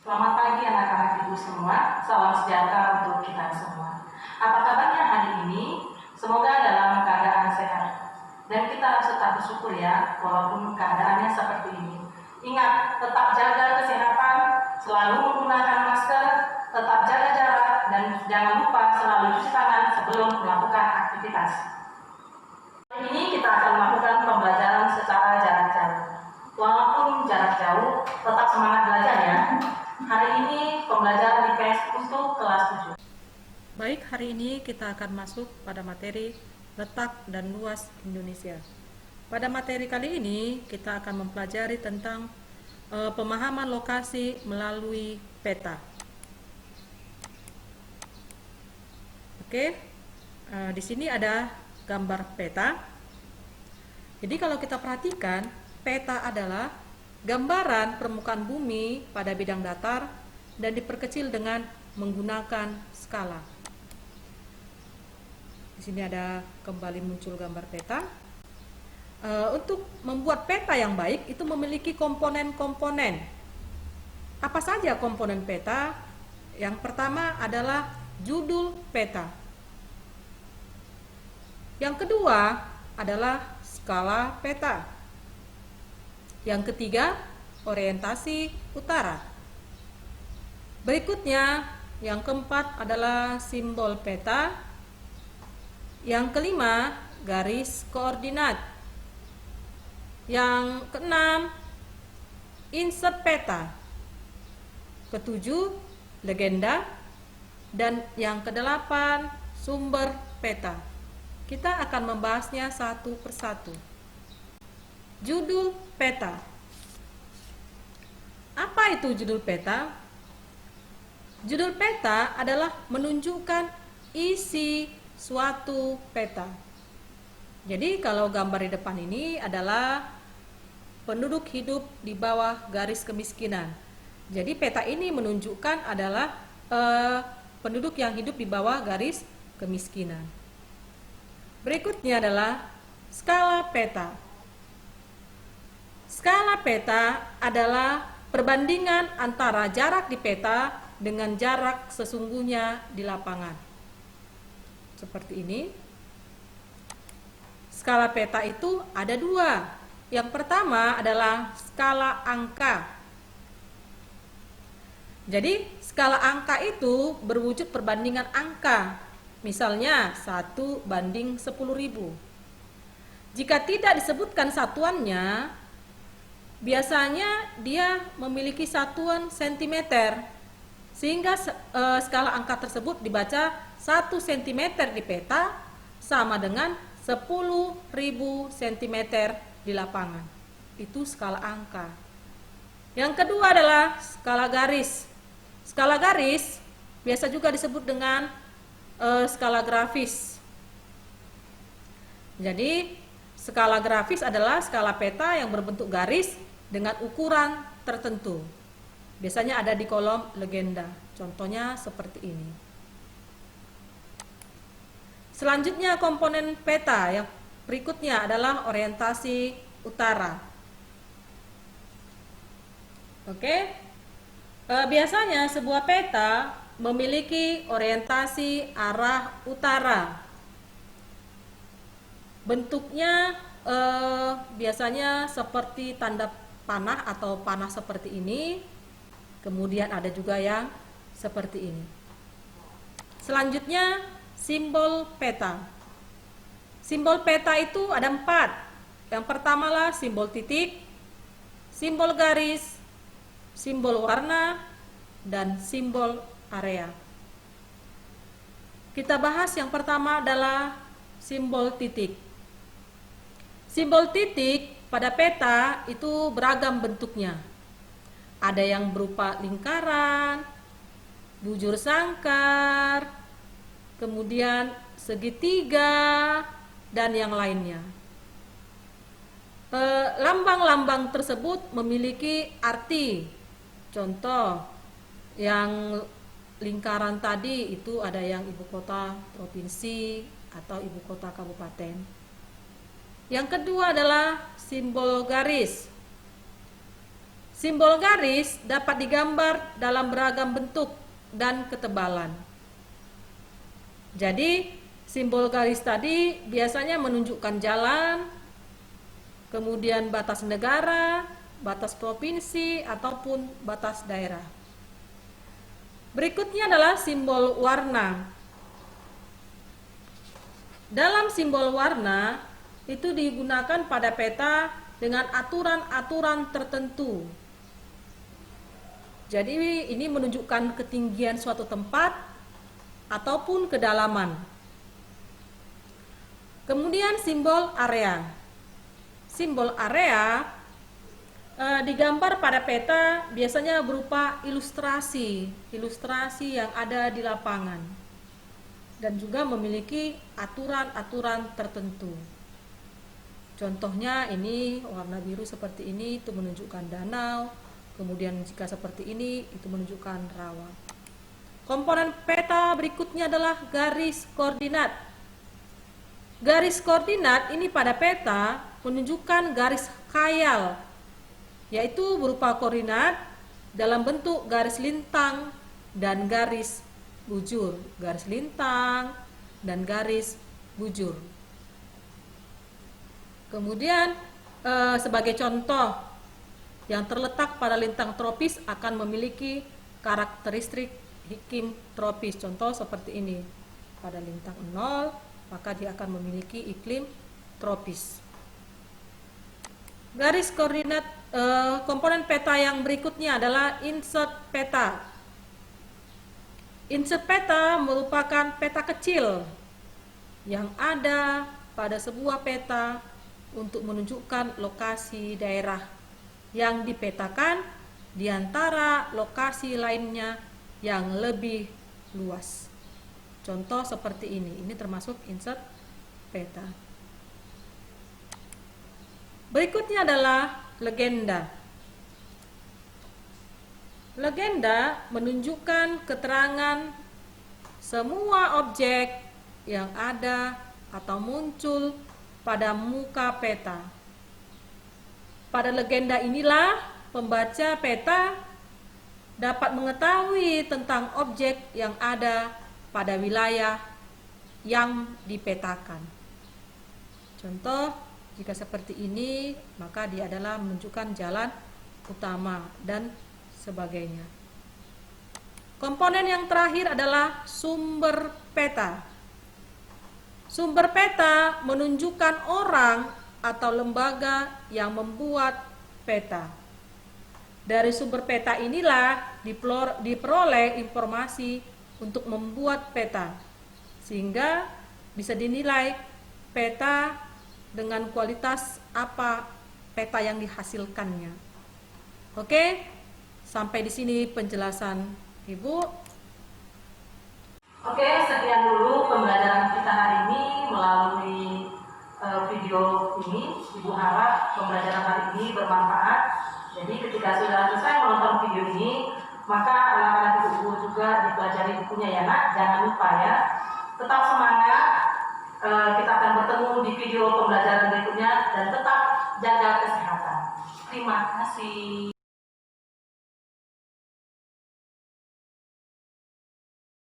Selamat pagi anak-anak ibu semua, salam sejahtera untuk kita semua. Apa kabarnya hari ini? Semoga dalam keadaan sehat. Dan kita harus tetap bersyukur ya, walaupun keadaannya seperti ini. Ingat, tetap jaga kesehatan, selalu menggunakan masker, tetap jaga jarak, dan jangan lupa selalu cuci tangan sebelum melakukan aktivitas. Hari ini kita akan melakukan pembelajaran secara jarak jauh. Walaupun jarak jauh, tetap semangat belajar ya. Hari ini pembelajaran IPS untuk kelas 7. Baik, hari ini kita akan masuk pada materi letak dan luas Indonesia. Pada materi kali ini kita akan mempelajari tentang pemahaman lokasi melalui peta. Oke, di sini ada gambar peta. Jadi kalau kita perhatikan, peta adalah gambaran permukaan bumi pada bidang datar dan diperkecil dengan menggunakan skala. Di sini ada kembali muncul gambar peta. Untuk membuat peta yang baik itu memiliki komponen-komponen. Apa saja komponen peta? Yang pertama adalah judul peta. Yang kedua adalah skala peta. Yang ketiga, orientasi utara. Berikutnya, yang keempat adalah simbol peta. Yang kelima, garis koordinat. Yang keenam, insert peta. Ketujuh, legenda. Dan yang kedelapan, sumber peta. Kita akan membahasnya satu persatu. Judul peta. Apa itu judul peta? Judul peta adalah menunjukkan isi suatu peta. Jadi kalau gambar di depan ini adalah penduduk hidup di bawah garis kemiskinan. Jadi peta ini menunjukkan adalah penduduk yang hidup di bawah garis kemiskinan. Berikutnya adalah skala peta. Skala peta adalah perbandingan antara jarak di peta dengan jarak sesungguhnya di lapangan. Seperti ini. Skala peta itu ada dua. Yang pertama adalah skala angka. Jadi skala angka itu berwujud perbandingan angka. Misalnya 1:10.000. Jika tidak disebutkan satuannya, biasanya dia memiliki satuan sentimeter, sehingga skala angka tersebut dibaca 1 cm di peta sama dengan 10.000 cm di lapangan. Itu skala angka. Yang kedua adalah skala garis. Skala garis biasa juga disebut dengan skala grafis. Jadi skala grafis adalah skala peta yang berbentuk garis dengan ukuran tertentu. Biasanya ada di kolom legenda. Contohnya seperti ini. Selanjutnya komponen peta yang berikutnya adalah orientasi utara. Oke. Biasanya sebuah peta memiliki orientasi arah utara. Bentuknya biasanya seperti tanda panah atau panah seperti ini. Kemudian ada juga yang seperti ini. Selanjutnya simbol peta. Simbol peta itu ada 4. Yang pertama lah simbol titik, simbol garis, simbol warna, dan simbol area. Kita bahas yang pertama adalah simbol titik. Simbol titik pada peta itu beragam bentuknya. Ada yang berupa lingkaran, bujur sangkar, kemudian segitiga, dan yang lainnya. Lambang-lambang tersebut memiliki arti. Contoh, yang lingkaran tadi itu ada yang ibu kota provinsi atau ibu kota kabupaten. Yang kedua adalah simbol garis. Simbol garis dapat digambar dalam beragam bentuk dan ketebalan. Jadi, simbol garis tadi biasanya menunjukkan jalan, kemudian batas negara, batas provinsi, ataupun batas daerah. Berikutnya adalah simbol warna. Dalam simbol warna itu digunakan pada peta dengan aturan-aturan tertentu. Jadi ini menunjukkan ketinggian suatu tempat ataupun kedalaman. Kemudian simbol area. Simbol area digambar pada peta biasanya berupa ilustrasi yang ada di lapangan dan juga memiliki aturan-aturan tertentu. Contohnya ini warna biru seperti ini itu menunjukkan danau, kemudian jika seperti ini itu menunjukkan rawa. Komponen peta berikutnya adalah garis koordinat. Garis koordinat ini pada peta menunjukkan garis khayal, yaitu berupa koordinat dalam bentuk garis lintang dan garis bujur. Garis lintang dan garis bujur. Kemudian sebagai contoh, yang terletak pada lintang tropis akan memiliki karakteristik iklim tropis. Contoh seperti ini. Pada lintang 0, maka dia akan memiliki iklim tropis. Garis koordinat komponen peta yang berikutnya adalah insert peta. Insert peta merupakan peta kecil yang ada pada sebuah peta untuk menunjukkan lokasi daerah yang dipetakan di antara lokasi lainnya yang lebih luas. Contoh seperti ini termasuk insert peta. Berikutnya adalah legenda. Legenda menunjukkan keterangan semua objek yang ada atau muncul pada muka peta. Pada legenda inilah pembaca peta dapat mengetahui tentang objek yang ada pada wilayah yang dipetakan. Contoh, jika seperti ini, maka dia adalah menunjukkan jalan utama dan sebagainya. Komponen yang terakhir adalah sumber peta. Sumber peta menunjukkan orang atau lembaga yang membuat peta. Dari sumber peta inilah diperoleh informasi untuk membuat peta, sehingga bisa dinilai peta dengan kualitas apa peta yang dihasilkannya. Oke, sampai di sini penjelasan Ibu. Oke, sekian dulu pembelajaran kita hari ini melalui video ini. Ibu harap pembelajaran hari ini bermanfaat. Jadi ketika sudah selesai menonton video ini, maka anak-anak ibu juga dipelajari bukunya ya nak. Jangan lupa ya, tetap semangat. Kita akan bertemu di video pembelajaran berikutnya dan tetap jaga kesehatan. Terima kasih.